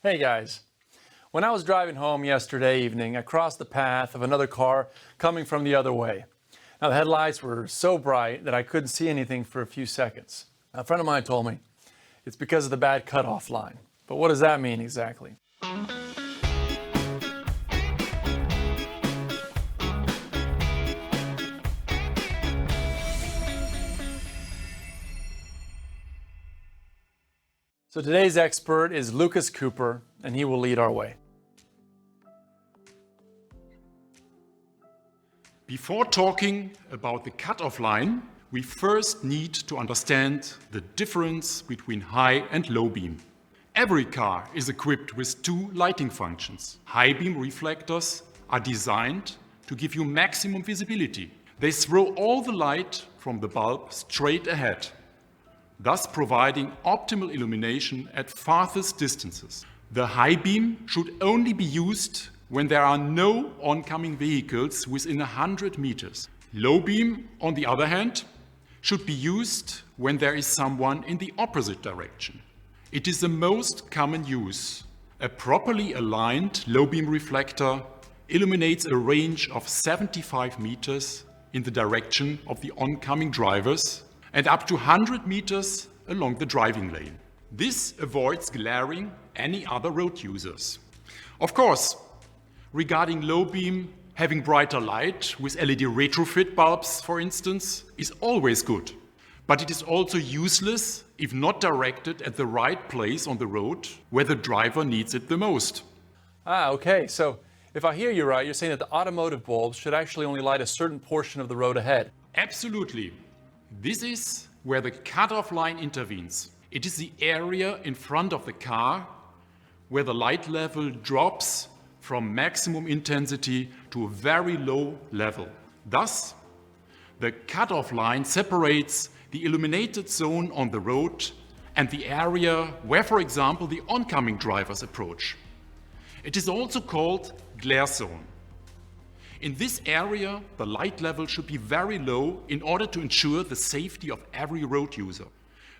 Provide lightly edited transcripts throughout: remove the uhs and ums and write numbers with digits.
Hey guys, when I was driving home yesterday evening, I crossed the path of another car coming from the other way. Now the headlights were so bright that I couldn't see anything for a few seconds. A friend of mine told me it's because of the bad cutoff line. But what does that mean exactly? So today's expert is Lucas Cooper, and he will lead our way. Before talking about the cutoff line, we first need to understand the difference between high and low beam. Every car is equipped with two lighting functions. High beam reflectors are designed to give you maximum visibility. They throw all the light from the bulb straight ahead, thus providing optimal illumination at farthest distances. The high beam should only be used when there are no oncoming vehicles within 100 meters. Low beam, on the other hand, should be used when there is someone in the opposite direction. It is the most common use. A properly aligned low beam reflector illuminates a range of 75 meters in the direction of the oncoming drivers and up to 100 meters along the driving lane. This avoids glaring any other road users. Of course, regarding low beam, having brighter light with LED retrofit bulbs, for instance, is always good. But it is also useless if not directed at the right place on the road where the driver needs it the most. Okay, so if I hear you right, you're saying that the automotive bulbs should actually only light a certain portion of the road ahead. Absolutely. This is where the cutoff line intervenes. It is the area in front of the car where the light level drops from maximum intensity to a very low level. Thus, the cutoff line separates the illuminated zone on the road and the area where, for example, the oncoming drivers approach. It is also called glare zone. In this area, the light level should be very low in order to ensure the safety of every road user.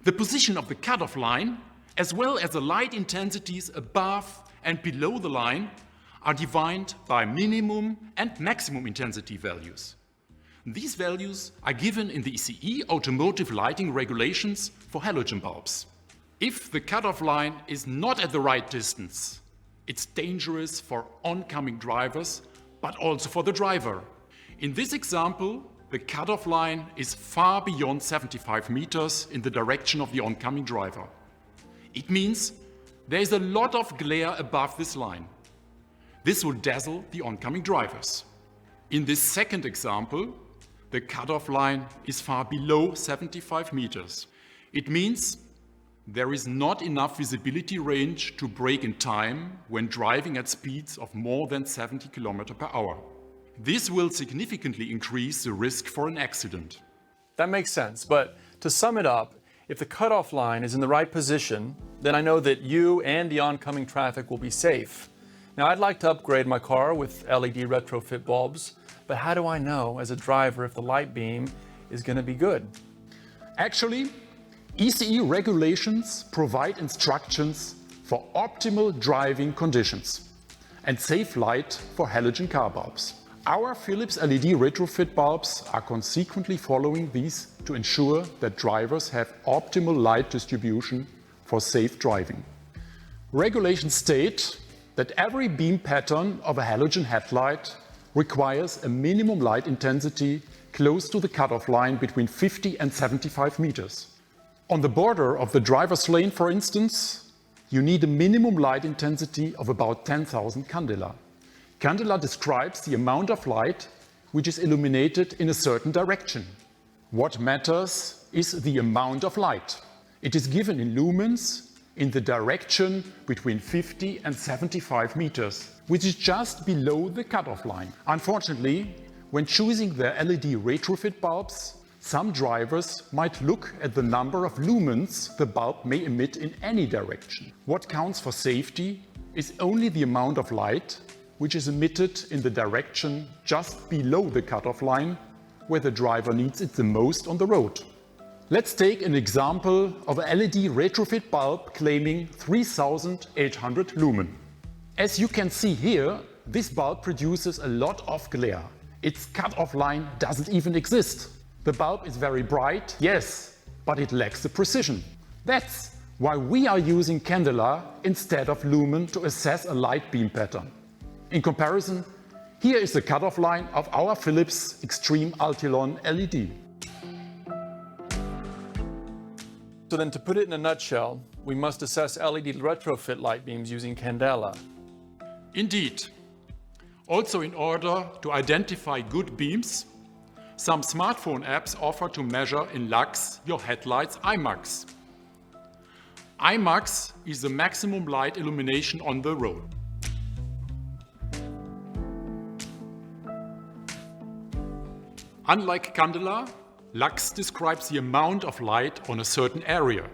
The position of the cutoff line, as well as the light intensities above and below the line, are defined by minimum and maximum intensity values. These values are given in the ECE automotive lighting regulations for halogen bulbs. If the cutoff line is not at the right distance, it's dangerous for oncoming drivers, but also for the driver. In this example, the cutoff line is far beyond 75 meters in the direction of the oncoming driver. It means there is a lot of glare above this line. This will dazzle the oncoming drivers. In this second example, the cutoff line is far below 75 meters. It means there is not enough visibility range to brake in time when driving at speeds of more than 70 km per hour. This will significantly increase the risk for an accident. That makes sense, but to sum it up, if the cutoff line is in the right position, then I know that you and the oncoming traffic will be safe. Now, I'd like to upgrade my car with LED retrofit bulbs, but how do I know as a driver if the light beam is going to be good? Actually, ECE regulations provide instructions for optimal driving conditions and safe light for halogen car bulbs. Our Philips LED retrofit bulbs are consequently following these to ensure that drivers have optimal light distribution for safe driving. Regulations state that every beam pattern of a halogen headlight requires a minimum light intensity close to the cutoff line between 50 and 75 meters. On the border of the driver's lane, for instance, you need a minimum light intensity of about 10,000 candela. Candela describes the amount of light which is illuminated in a certain direction. What matters is the amount of light. It is given in lumens in the direction between 50 and 75 meters, which is just below the cutoff line. Unfortunately, when choosing the LED retrofit bulbs, some drivers might look at the number of lumens the bulb may emit in any direction. What counts for safety is only the amount of light which is emitted in the direction just below the cutoff line, where the driver needs it the most on the road. Let's take an example of an LED retrofit bulb claiming 3800 lumen. As you can see here, this bulb produces a lot of glare. Its cut-off line doesn't even exist. The bulb is very bright, yes, but it lacks the precision. That's why we are using candela instead of lumen to assess a light beam pattern. In comparison, here is the cut-off line of our Philips Extreme Altilon LED. So then to put it in a nutshell, we must assess LED retrofit light beams using candela. Indeed. Also, in order to identify good beams, some smartphone apps offer to measure in lux your headlight's IMAX. IMAX is the maximum light illumination on the road. Unlike candela, lux describes the amount of light on a certain area.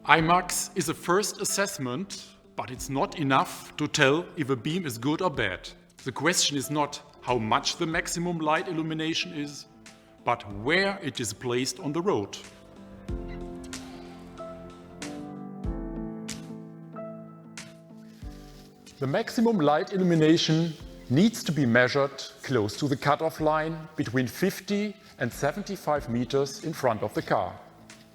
IMAX is a first assessment, but it's not enough to tell if a beam is good or bad. The question is not how much the maximum light illumination is, but where it is placed on the road. The maximum light illumination needs to be measured close to the cut-off line between 50 and 75 meters in front of the car.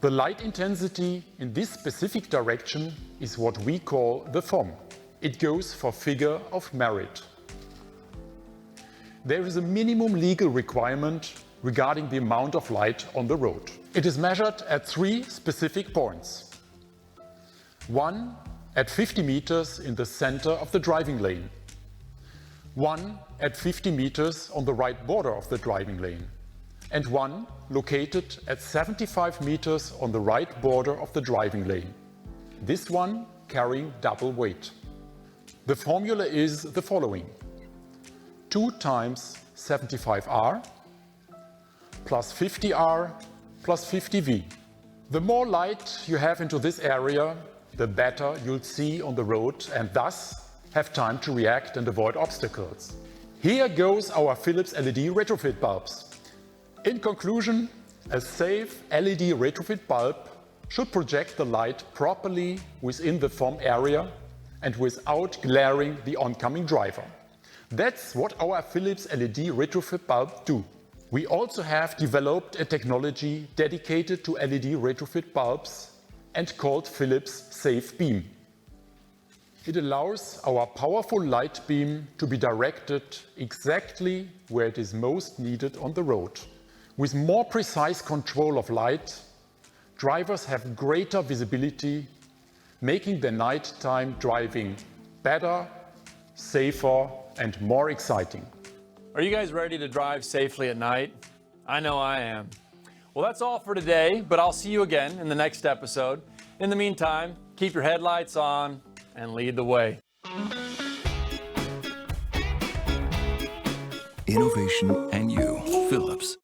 The light intensity in this specific direction is what we call the FOM. It goes for figure of merit. There is a minimum legal requirement regarding the amount of light on the road. It is measured at 3 specific points. One at 50 meters in the center of the driving lane. One at 50 meters on the right border of the driving lane. And one located at 75 meters on the right border of the driving lane. This one carrying double weight. The formula is the following: 2 times 75R plus 50R plus 50V. The more light you have into this area, the better you'll see on the road and thus have time to react and avoid obstacles. Here goes our Philips LED retrofit bulbs. In conclusion, a safe LED retrofit bulb should project the light properly within the FOM area and without glaring the oncoming driver. That's what our Philips LED retrofit bulbs do. We also have developed a technology dedicated to LED retrofit bulbs and called Philips Safe Beam. It allows our powerful light beam to be directed exactly where it is most needed on the road. With more precise control of light, drivers have greater visibility, making their nighttime driving better, safer, and more exciting. Are you guys ready to drive safely at night? I know I am. Well, that's all for today, but I'll see you again in the next episode. In the meantime, keep your headlights on and lead the way. Innovation and you, Philips.